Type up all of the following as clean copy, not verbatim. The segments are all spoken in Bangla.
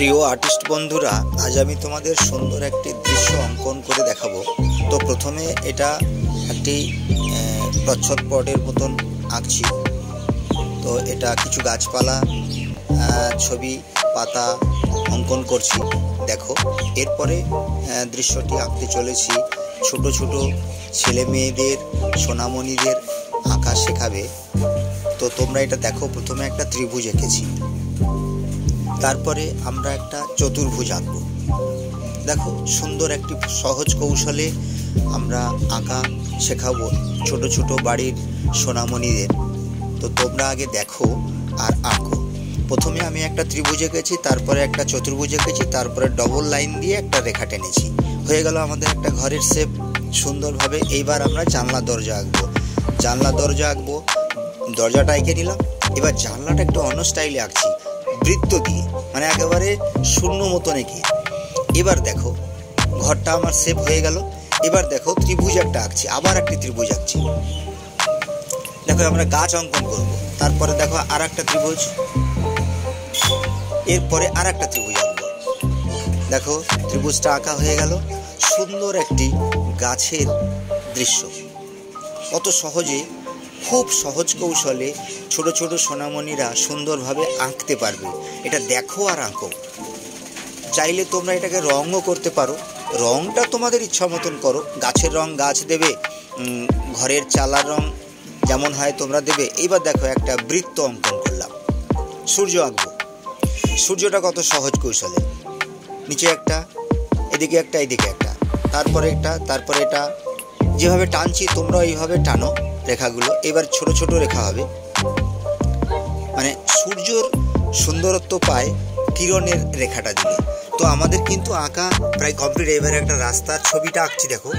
প্রিয় আর্টিস্ট বন্ধুরা, আজ আমি তোমাদের সুন্দর একটি দৃশ্য অঙ্কন করে দেখাবো। তো প্রথমে এটা একটি প্রচ্ছদপটের মতন আঁকছি। তো এটা কিছু গাছপালা, ছবি, পাতা অঙ্কন করছি, দেখো। এরপরে দৃশ্যটি আঁকতে চলেছি। ছোট ছোট ছেলে মেয়েদের, সোনামণিদের আঁকা শেখাবে। তো তোমরা এটা দেখো। প্রথমে একটা ত্রিভুজ এঁকেছি, তারপরে আমরা একটা চতুর্ভুজ আঁকবো। দেখো, সুন্দর একটি সহজ কৌশলে আমরা আঁকা শেখাবো ছোট ছোট বাড়ির সোনামণিদের। তো তোমরা আগে দেখো আর আঁকো। প্রথমে আমি একটা ত্রিভুজ এঁকেছি, তারপরে একটা চতুর্ভুজ এঁকেছি, তারপরে ডবল লাইন দিয়ে একটা রেখা টেনেছি। হয়ে গেল আমাদের একটা ঘরের শেপ সুন্দরভাবে। এইবার আমরা জানলা দরজা আঁকবো। জানলা দরজা আঁকবো, দরজাটা এঁকে নিলাম। এবার জানলাটা একটু অন্য স্টাইলে আঁকছি, বৃত্ত দিয়ে, মানে একেবারে শূন্য মতন এঁকে। এবার দেখো ঘরটা আমার শেপ হয়ে গেল। এবার দেখো ত্রিভুজ একটা আঁকছি, আবার একটি ত্রিভুজ আঁকছি। দেখো আমরা গাছ অঙ্কন করব। তারপরে দেখো আর একটা ত্রিভুজ, এরপরে আর একটা ত্রিভুজ আঁকবো। দেখো ত্রিভুজটা আঁকা হয়ে গেল। সুন্দর একটি গাছের দৃশ্য। কত সহজে, খুব সহজ কৌশলে ছোট ছোট সোনামণিরা সুন্দরভাবে আঁকতে পারবে। এটা দেখো আর আঁকো। চাইলে তোমরা এটাকে রঙও করতে পারো। রঙটা তোমাদের ইচ্ছা মতন করো। গাছের রং গাছ দেবে, ঘরের চালার রং যেমন হয় তোমরা দেবে। এইবার দেখো একটা বৃত্ত অঙ্কন করলাম, সূর্য আঁকবো। সূর্যটা কত সহজ কৌশলে, নিচে একটা, এদিকে একটা, এদিকে একটা, তারপরে একটা, তারপরে এটা। যেভাবে টানছি তোমরা এইভাবে টানো রেখাগুলো। এবার ছোট ছোট রেখা হবে, মানে সূর্যর সুন্দরত্ব পায় কিরণের রেখাটা দিলে। তো আমাদের কিন্তু আঁকা প্রায় কমপ্লিট। এবারে একটা রাস্তার ছবিটা আঁকছি। দেখো,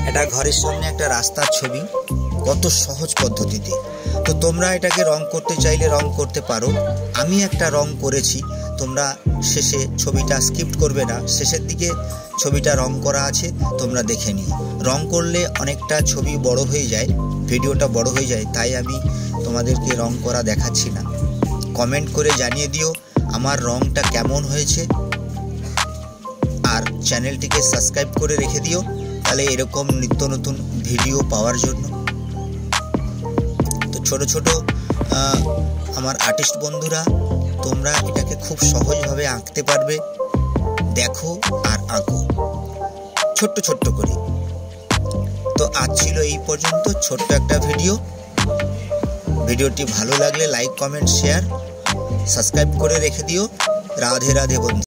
এটা ঘরের সামনে একটা রাস্তার ছবি, কত সহজ পদ্ধতিতে। তো তোমরা এটাকে রং করতে চাইলে রং করতে পারো। আমি একটা রং করেছি, তোমরা শেষে ছবিটা স্কিপ করবে না, শেষের দিকে ছবিটা রং করা আছে, তোমরা দেখে নিও। রং করলে অনেকটা ছবি বড় হয়ে যায়, ভিডিওটা বড় হয়ে যায়, তাই আমি তোমাদেরকে রং করা দেখাচ্ছি না। কমেন্ট করে জানিয়ে দিও আমার রংটা কেমন হয়েছে, আর চ্যানেলটিকে সাবস্ক্রাইব করে রেখে দিও, তাহলে এরকম নিত্য নতুন ভিডিও পাওয়ার জন্য। তো ছোট ছোট আমার আর্টিস্ট বন্ধুরা, তোমরা এটাকে খুব সহজভাবে আঁকতে পারবে। দেখো আর আঁকো ছোট্ট ছোট্ট করে। তো আজ ছিল এই পর্যন্ত ছোট্ট একটা ভিডিও। ভিডিওটি ভালো লাগলে লাইক, কমেন্ট, শেয়ার, সাবস্ক্রাইব করে রেখে দিও। রাধে রাধে বন্ধু।